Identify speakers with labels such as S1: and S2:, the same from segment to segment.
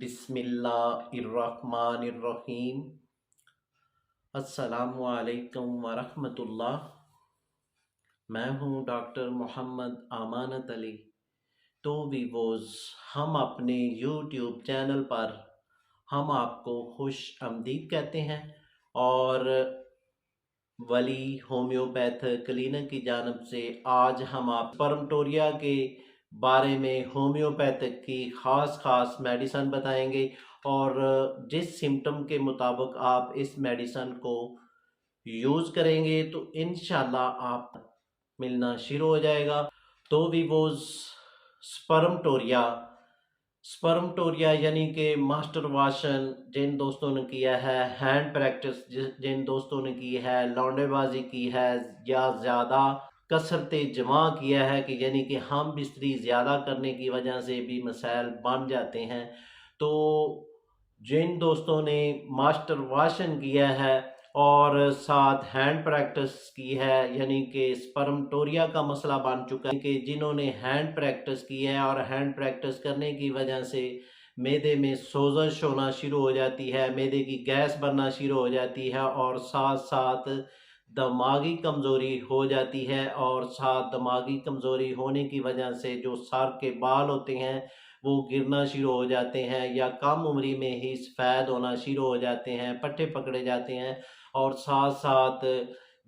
S1: बिस्मिल्लाहिर्रहमानिर्रहीम। अस्सलामु अलैकुम वरहमतुल्लाह। मैं हूँ डॉक्टर मोहम्मद अमानत अली। तो वीवोज़, हम अपने यूट्यूब चैनल पर हम आपको खुश आमदीद कहते हैं और वली होम्योपैथ क्लिनिक की जानब से आज हम आप स्पर्मटोरिया के बारे में होम्योपैथिक की ख़ास मेडिसन बताएंगे और जिस सिम्टम के मुताबिक आप इस मेडिसन को यूज़ करेंगे तो इंशाल्लाह आप मिलना शुरू हो जाएगा। तो वीवोज़, स्पर्मटोरिया स्पर्मटोरिया यानी कि मास्टरबाशन जिन दोस्तों ने किया है, हैंड प्रैक्टिस जिन दोस्तों ने की है, लौंडेबाजी की है या ज़्यादा कसरत जमा किया है कि यानी कि हम बिस्तरी ज़्यादा करने की वजह से भी मसाइल बन जाते हैं। तो जिन दोस्तों ने मास्टरबाशन किया है और साथ हैंड प्रैक्टिस की है यानी कि स्पर्मटोरिया का मसला बन चुका है कि जिन्होंने हैंड प्रैक्टिस की है और हैंड प्रैक्टिस करने की वजह से मैदे में सोजश होना शुरू हो जाती है, मैदे की गैस बनना शुरू हो जाती है और साथ साथ दिमागी कमज़ोरी हो जाती है और साथ दिमागी कमज़ोरी होने की वजह से जो सर के बाल होते हैं वो गिरना शुरू हो जाते हैं या कम उम्री में ही सफ़ेद होना शुरू हो जाते हैं, पट्टे पकड़े जाते हैं और साथ साथ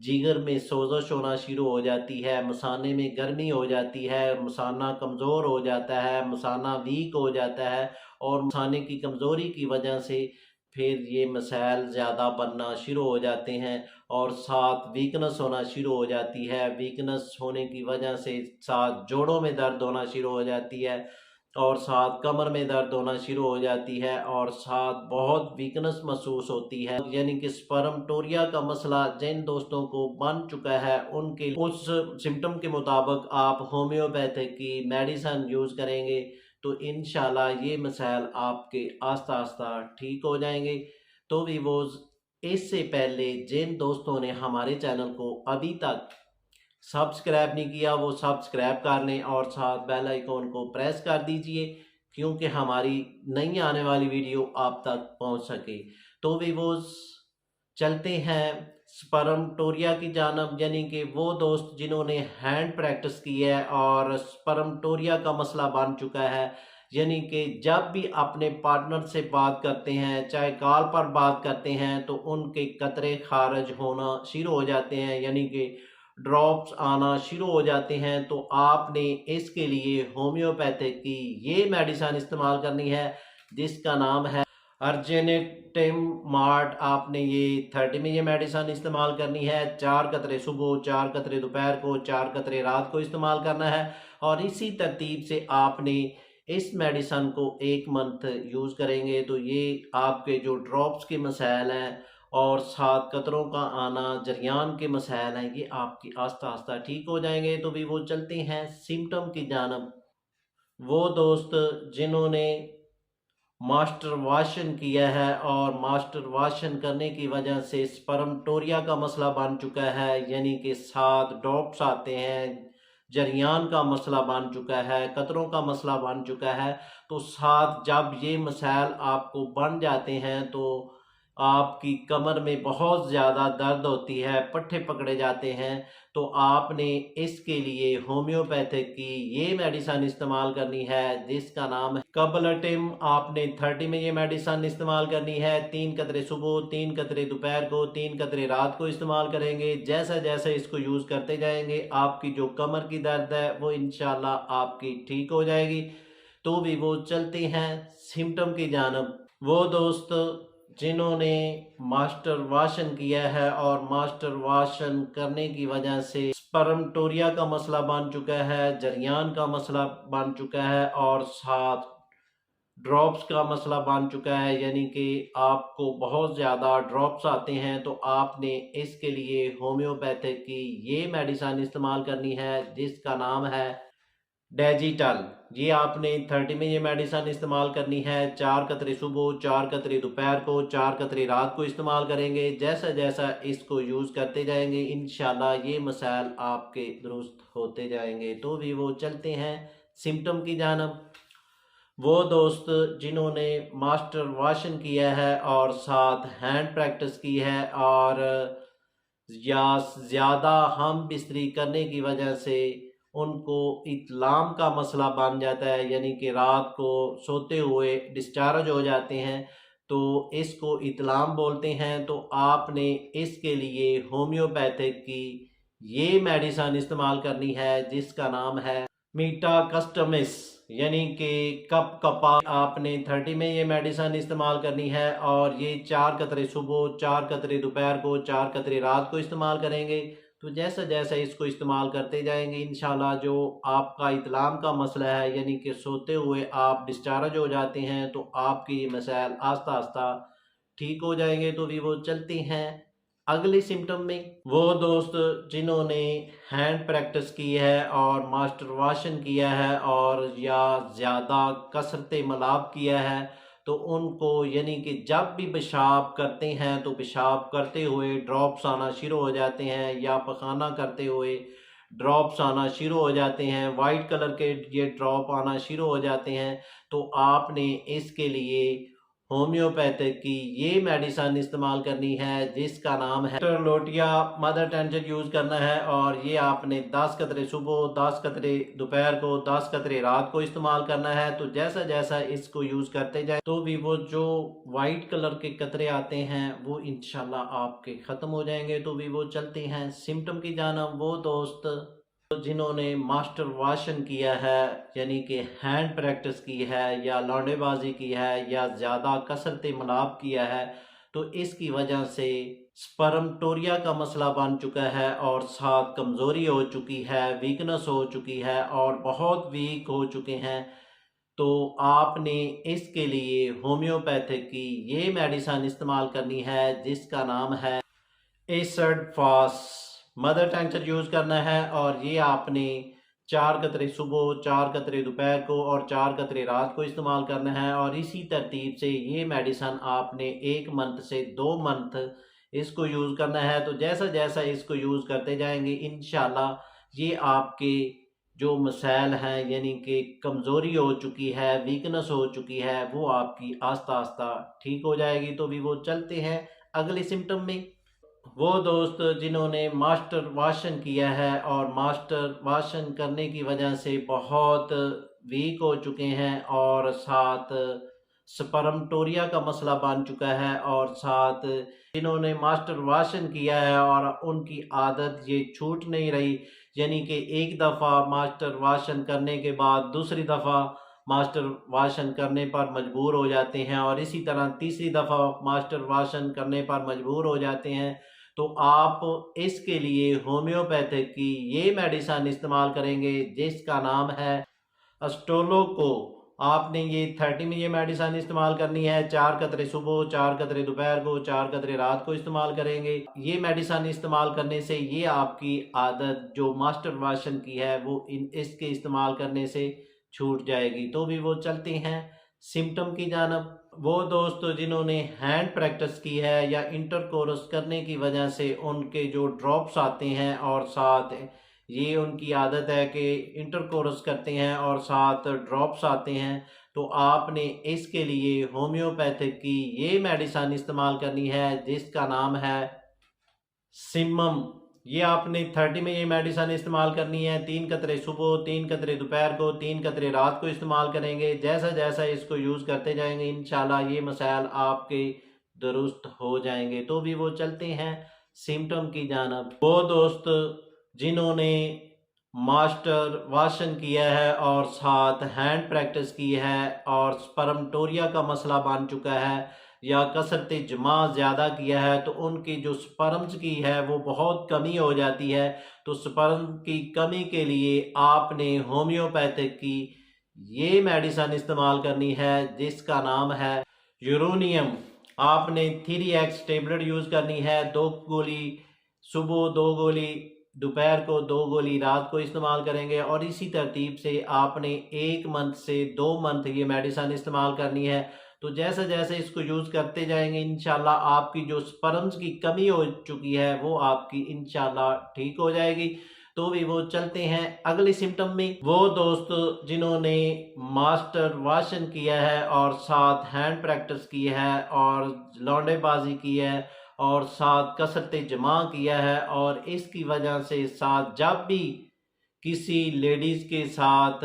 S1: जिगर में सोजश होना शुरू हो जाती है, मसाने में गर्मी हो जाती है, मसाना कमज़ोर हो जाता है, मसाना वीक हो जाता है और मसाने की कमज़ोरी की वजह से फिर ये मसाइल ज़्यादा बनना शुरू हो जाते हैं और साथ वीकनेस होना शुरू हो जाती है। वीकनेस होने की वजह से साथ जोड़ों में दर्द होना शुरू हो जाती है और साथ कमर में दर्द होना शुरू हो जाती है और साथ बहुत वीकनेस महसूस होती है। यानी कि स्पर्मटोरिया का मसला जिन दोस्तों को बन चुका है उनके उस सिम्टम के मुताबिक आप होम्योपैथिक की मेडिसन यूज़ करेंगे तो इंशाल्लाह ये मसाइल आपके आस्ता आस्ता ठीक हो जाएंगे। तो वीवोज़, इससे पहले जिन दोस्तों ने हमारे चैनल को अभी तक सब्सक्राइब नहीं किया वो सब्सक्राइब कर लें और साथ बेल आइकॉन को प्रेस कर दीजिए क्योंकि हमारी नई आने वाली वीडियो आप तक पहुंच सके। तो वीवोज़, चलते हैं स्पर्मटोरिया की जानब, यानी कि वो दोस्त जिन्होंने हैंड प्रैक्टिस की है और स्पर्मटोरिया का मसला बन चुका है, यानी कि जब भी अपने पार्टनर से बात करते हैं, चाहे कॉल पर बात करते हैं, तो उनके कतरे खारिज होना शुरू हो जाते हैं, यानी कि ड्रॉप्स आना शुरू हो जाते हैं। तो आपने इसके लिए होम्योपैथिक की ये मेडिसिन इस्तेमाल करनी है जिसका नाम है अर्जेनिटिम मार्ट। आपने ये 30 में ये मेडिसिन इस्तेमाल करनी है। 4 कतरे सुबह, 4 कतरे दोपहर को, 4 कतरे रात को इस्तेमाल करना है और इसी तरतीब से आपने इस मेडिसिन को 1 मंथ यूज़ करेंगे तो ये आपके जो ड्रॉप्स के मसाइल हैं और साथ कतरों का आना, जरियान के मसाइल हैं, ये आपकी आस्ता आस्ता ठीक हो जाएंगे। तो भी वो चलते हैं सिम्टम की जानब। वो दोस्त जिन्होंने मास्टरबाशन किया है और मास्टरबाशन करने की वजह से स्पर्मटोरिया का मसला बन चुका है, यानी कि 7 ड्रॉप्स आते हैं, जरियान का मसला बन चुका है, कतरों का मसला बन चुका है, तो साथ जब ये मसाइल आपको बन जाते हैं तो आपकी कमर में बहुत ज़्यादा दर्द होती है, पट्टे पकड़े जाते हैं, तो आपने इसके लिए होम्योपैथिक की ये मेडिसिन इस्तेमाल करनी है जिसका नाम है कबलटिम। आपने 30 में ये मेडिसिन इस्तेमाल करनी है। 3 कतरे सुबह, 3 कतरे दोपहर को, 3 कतरे रात को इस्तेमाल करेंगे। जैसा जैसा इसको यूज़ करते जाएंगे आपकी जो कमर की दर्द है वो इंशाल्लाह आपकी ठीक हो जाएगी। तो भी वो चलते हैं सिम्टम की जानब। वो दोस्त जिन्होंने मास्टरबाशन किया है और मास्टरबाशन करने की वजह से स्पर्मटोरिया का मसला बन चुका है, जरियान का मसला बन चुका है और साथ ड्रॉप्स का मसला बन चुका है, यानी कि आपको बहुत ज़्यादा ड्रॉप्स आते हैं, तो आपने इसके लिए होम्योपैथिक की ये मेडिसिन इस्तेमाल करनी है जिसका नाम है डिजिटल। ये आपने 30 में ये मेडिसिन इस्तेमाल करनी है। 4 कतरे सुबह, 4 कतरे दोपहर को, 4 कतरे रात को इस्तेमाल करेंगे। जैसा जैसा इसको यूज़ करते जाएंगे इंशाल्लाह ये मसाइल आपके दुरुस्त होते जाएंगे। तो भी वो चलते हैं सिम्टम की जानब। वो दोस्त जिन्होंने मास्टर वाशन किया है और साथ हैंड प्रैक्टिस की है और या ज़्यादा हम बिस्तरी करने की वजह से उनको इत्लाम का मसला बन जाता है, यानी कि रात को सोते हुए डिस्चार्ज हो जाते हैं, तो इसको इत्लाम बोलते हैं। तो आपने इसके लिए होम्योपैथिक की ये मेडिसिन इस्तेमाल करनी है जिसका नाम है मीटा कस्टमिस, यानी कि कप कपा। आपने 30 में ये मेडिसिन इस्तेमाल करनी है और ये 4 कतरे सुबह, 4 कतरे दोपहर को, 4 कतरे रात को इस्तेमाल करेंगे। तो जैसा जैसा इसको इस्तेमाल करते जाएंगे इंशाल्लाह जो आपका इत्लाम का मसला है, यानी कि सोते हुए आप डिस्चार्ज हो जाते हैं, तो आपकी ये मसाइल आस्ता आस्ता ठीक हो जाएंगे। तो भी वो चलते हैं अगले सिम्टम में। वो दोस्त जिन्होंने हैंड प्रैक्टिस की है और मास्टर वाशन किया है और या ज़्यादा कसरत मलाब किया है, तो उनको यानी कि जब भी पेशाब करते हैं तो पेशाब करते हुए ड्रॉप्स आना शुरू हो जाते हैं, या पखाना करते हुए ड्रॉप्स आना शुरू हो जाते हैं, वाइट कलर के ये ड्रॉप आना शुरू हो जाते हैं। तो आपने इसके लिए होम्योपैथिक की ये मेडिसिन इस्तेमाल करनी है जिसका नाम है लोटिया मदर टेंशन यूज़ करना है। और ये आपने 10 कतरे सुबह, 10 कतरे दोपहर को, 10 कतरे रात को इस्तेमाल करना है। तो जैसा जैसा इसको यूज़ करते जाए तो भी वो जो वाइट कलर के कतरे आते हैं वो इंशाल्लाह आपके ख़त्म हो जाएंगे। तो भी वो चलते हैं सिम्टम की जानिब। वो दोस्त जिन्होंने मास्टर वाशन किया है, यानी कि हैंड प्रैक्टिस की है या लौंडेबाजी की है या ज़्यादा कसरत मलाब किया है, तो इसकी वजह से स्पर्मटोरिया का मसला बन चुका है और साथ कमज़ोरी हो चुकी है, वीकनेस हो चुकी है और बहुत वीक हो चुके हैं। तो आपने इसके लिए होम्योपैथिक की ये मेडिसिन इस्तेमाल करनी है जिसका नाम है एसड फास। मदर टेंचर यूज़ करना है और ये आपने 4 कतरे सुबह, 4 कतरे दोपहर को और 4 कतरे रात को इस्तेमाल करना है। और इसी तरतीब से ये मेडिसिन आपने 1 मंथ से 2 मंथ इसको यूज़ करना है। तो जैसा जैसा इसको यूज़ करते जाएंगे इंशाल्लाह ये आपके जो मसाइल हैं, यानी कि कमज़ोरी हो चुकी है, वीकनेस हो चुकी है, वो आपकी आस्ता आस्ता ठीक हो जाएगी। तो भी वो चलते हैं अगले सिम्टम में। वो दोस्त जिन्होंने मास्टर वाशन किया है और मास्टर वाशन करने की वजह से बहुत वीक हो चुके हैं और साथ स्पर्मटोरिया का मसला बन चुका है, और साथ जिन्होंने मास्टर वाशन किया है और उनकी आदत ये छूट नहीं रही, यानी कि एक दफ़ा मास्टर वाशन करने के बाद दूसरी दफ़ा मास्टर वाशन करने पर मजबूर हो जाते हैं और इसी तरह तीसरी दफ़ा मास्टर वाशन करने पर मजबूर हो जाते हैं। तो आप इसके लिए होम्योपैथिक की ये मेडिसिन इस्तेमाल करेंगे जिसका नाम है अस्टोलो को। आपने ये 30 में ये मेडिसिन इस्तेमाल करनी है। 4 कतरे सुबह, 4 कतरे दोपहर को, 4 कतरे रात को इस्तेमाल करेंगे। ये मेडिसिन इस्तेमाल करने से ये आपकी आदत जो मास्टर वाशन की है वो इसके इस्तेमाल करने से छूट जाएगी। तो भी वो चलते हैं सिम्टम की जानब। वो दोस्त जिन्होंने हैंड प्रैक्टिस की है या इंटरकोरस करने की वजह से उनके जो ड्रॉप्स आते हैं और साथ ये उनकी आदत है कि इंटरकोरस करते हैं और साथ ड्रॉप्स आते हैं, तो आपने इसके लिए होम्योपैथिक की ये मेडिसिन इस्तेमाल करनी है जिसका नाम है सिमम। ये आपने 30 में ये मेडिसिन इस्तेमाल करनी है। 3 कतरे सुबह, 3 कतरे दोपहर को, 3 कतरे रात को इस्तेमाल करेंगे। जैसा जैसा इसको यूज़ करते जाएंगे इंशाल्लाह ये मसाइल आपके दुरुस्त हो जाएंगे। तो भी वो चलते हैं सिम्टम की जानब। वो दोस्त जिन्होंने मास्टर वाशन किया है और साथ हैंड प्रैक्टिस की है और स्पर्मटोरिया का मसला बन चुका है या कसरत जमा ज़्यादा किया है, तो उनकी जो स्पर्म्स की है वो बहुत कमी हो जाती है। तो स्पर्म की कमी के लिए आपने होम्योपैथिक की ये मेडिसिन इस्तेमाल करनी है जिसका नाम है यूरोनियम। आपने 3x टेबलेट यूज़ करनी है। 2 गोली सुबह, 2 गोली दोपहर को, 2 गोली रात को इस्तेमाल करेंगे। और इसी तरतीब से आपने 1 मंथ से 2 मंथ ये मेडिसिन इस्तेमाल करनी है। तो जैसे जैसे इसको यूज़ करते जाएंगे इंशाल्लाह आपकी जो स्पर्म्स की कमी हो चुकी है वो आपकी इंशाल्लाह ठीक हो जाएगी। तो भी वो चलते हैं अगले सिम्टम में। वो दोस्त जिन्होंने मास्टर वाशन किया है और साथ हैंड प्रैक्टिस की है और लौंडेबाजी की है और साथ कसरत जमा किया है और इसकी वजह से साथ जब भी किसी लेडीज़ के साथ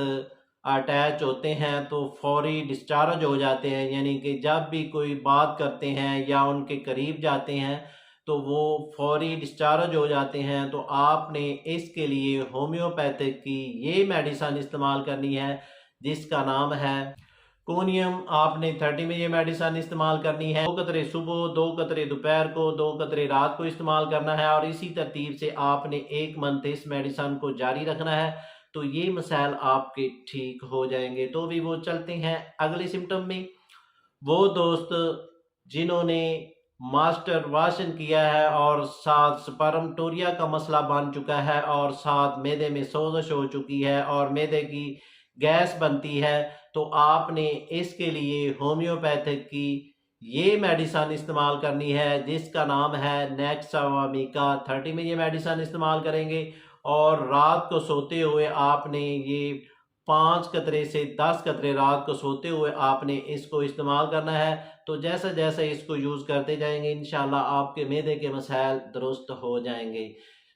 S1: अटैच होते हैं तो फौरी डिस्चार्ज हो जाते हैं, यानी कि जब भी कोई बात करते हैं या उनके करीब जाते हैं तो वो फौरी डिस्चार्ज हो जाते हैं। तो आपने इसके लिए होम्योपैथिक की ये मेडिसिन इस्तेमाल करनी है जिसका नाम है कोनियम। आपने 30 में ये मेडिसिन इस्तेमाल करनी है। 2 कतरे सुबह, 2 कतरे दोपहर को, 2 कतरे रात को इस्तेमाल करना है और इसी तरतीब से आपने 1 मंथ इस मेडिसिन को जारी रखना है। तो ये मसाइल आपके ठीक हो जाएंगे। तो भी वो चलते हैं अगले सिम्टम में। वो दोस्त जिन्होंने मास्टर वाशन किया है और साथ स्पर्मटोरिया का मसला बन चुका है और साथ मैदे में सोजश हो चुकी है और मैदे की गैस बनती है, तो आपने इसके लिए होम्योपैथिक की ये मेडिसिन इस्तेमाल करनी है जिसका नाम है नेक्सावामिका। 30 में ये मेडिसिन इस्तेमाल करेंगे और रात को सोते हुए आपने ये 5 कतरे से 10 कतरे रात को सोते हुए आपने इसको इस्तेमाल करना है। तो जैसे जैसे इसको यूज़ करते जाएंगे इंशाल्लाह आपके मैदे के मसाइल दुरुस्त हो जाएंगे।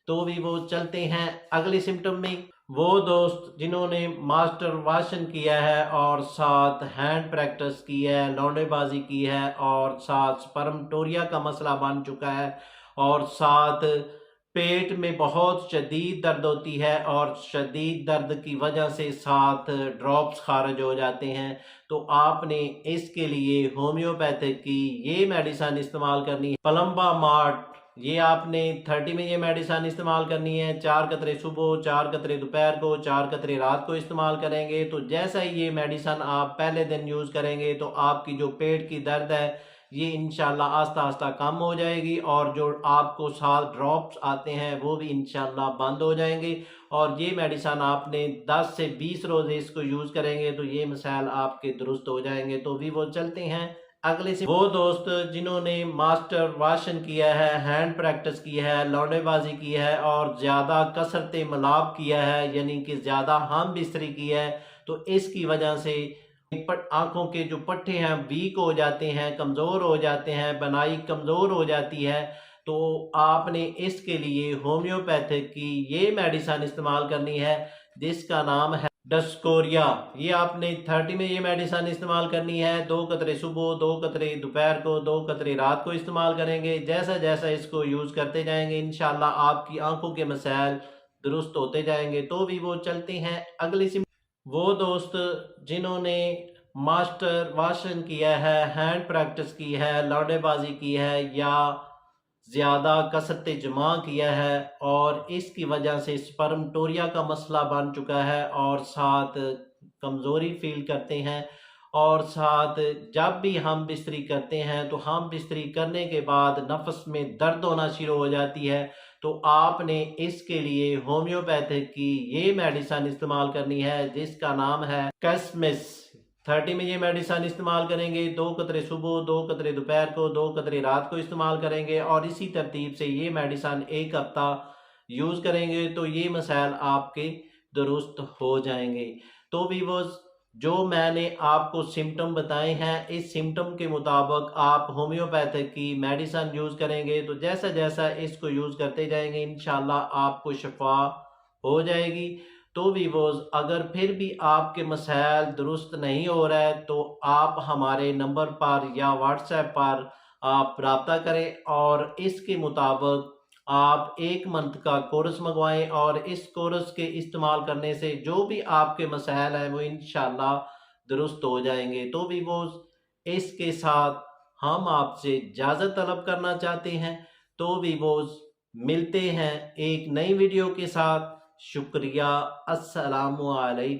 S1: तो भी वो चलते हैं अगले सिम्टम में। वो दोस्त जिन्होंने मास्टर वाशन किया है और साथ हैंड प्रैक्टिस की है, लौंडेबाजी की है और साथ स्पर्मटोरिया का मसला बन चुका है और साथ पेट में बहुत शदीद दर्द होती है और शदीद दर्द की वजह से साथ ड्रॉप्स खारिज हो जाते हैं, तो आपने इसके लिए होम्योपैथिक की ये मेडिसिन इस्तेमाल करनी है पलम्बा मार्ट। ये आपने 30 में ये मेडिसिन इस्तेमाल करनी है। 4 कतरे सुबह, 4 कतरे दोपहर को, 4 कतरे रात को इस्तेमाल करेंगे। तो जैसा ही ये मेडिसिन आप पहले दिन यूज़ करेंगे तो आपकी जो पेट की दर्द है ये इंशाल्लाह आस्ता आस्ता कम हो जाएगी और जो आपको साथ ड्रॉप्स आते हैं वो भी इंशाल्लाह बंद हो जाएंगे। और ये मेडिसिन आपने 10 से 20 रोज़ इसको यूज़ करेंगे तो ये मसाइल आपके दुरुस्त हो जाएंगे। तो भी वो चलते हैं अगले से। वो दोस्त जिन्होंने मास्टर वाशन किया है, हैंड प्रैक्टिस की है, लौंडेबाजी की है और ज़्यादा कसरत मलाब किया है, यानी कि ज़्यादा हम बिस्तरी की है, तो इसकी वजह से आंखों के जो पट्टे हैं वीक हो जाते हैं, कमज़ोर हो जाते हैं, बनाई कमज़ोर हो जाती है। तो आपने इसके लिए होम्योपैथिक की ये मेडिसिन इस्तेमाल करनी है जिसका नाम है डस्कोरिया। ये आपने 30 में ये मेडिसिन इस्तेमाल करनी है। 2 कतरे सुबह, 2 कतरे दोपहर को, 2 कतरे रात को इस्तेमाल करेंगे। जैसा जैसा इसको यूज़ करते जाएंगे इंशाल्लाह आपकी आंखों के मसाइल दुरुस्त होते जाएंगे। तो भी वो चलते हैं अगली सी। वो दोस्त जिन्होंने मास्टर वाशन किया है, हैंड प्रैक्टिस की है, लौंडेबाजी की है या ज़्यादा कसरत जमा किया है और इसकी वजह से स्पर्मटोरिया का मसला बन चुका है और साथ कमज़ोरी फील करते हैं और साथ जब भी हम बिस्तरी करते हैं तो हम बिस्तरी करने के बाद नफ्स में दर्द होना शुरू हो जाती है, तो आपने इसके लिए होम्योपैथिक की ये मेडिसिन इस्तेमाल करनी है जिसका नाम है कैस्मिस। 30 में ये मेडिसिन इस्तेमाल करेंगे। 2 कतरे सुबह, 2 कतरे दोपहर को, 2 कतरे रात को इस्तेमाल करेंगे और इसी तरतीब से ये मेडिसिन 1 हफ्ता यूज़ करेंगे तो ये मसाइल आपके दुरुस्त हो जाएंगे। तो भी वो जो मैंने आपको सिम्टम बताए हैं इस सिम्टम के मुताबिक आप होम्योपैथिक की मेडिसिन यूज़ करेंगे तो जैसा जैसा इसको यूज़ करते जाएंगे इंशाल्लाह आपको शफा हो जाएगी। तो भी वो अगर फिर भी आपके मसाइल दुरुस्त नहीं हो रहा है तो आप हमारे नंबर पर या व्हाट्सएप पर आप रब्ता करें और इसके मुताबिक आप 1 मंथ का कोर्स मंगवाएं और इस कोर्स के इस्तेमाल करने से जो भी आपके मसाइल हैं वो इंशाल्लाह दुरुस्त हो जाएंगे। तो भी वो इसके साथ हम आपसे इजाज़त तलब करना चाहते हैं। तो भी वो मिलते हैं एक नई वीडियो के साथ। शुक्रिया। अस्सलामु अलैकुम।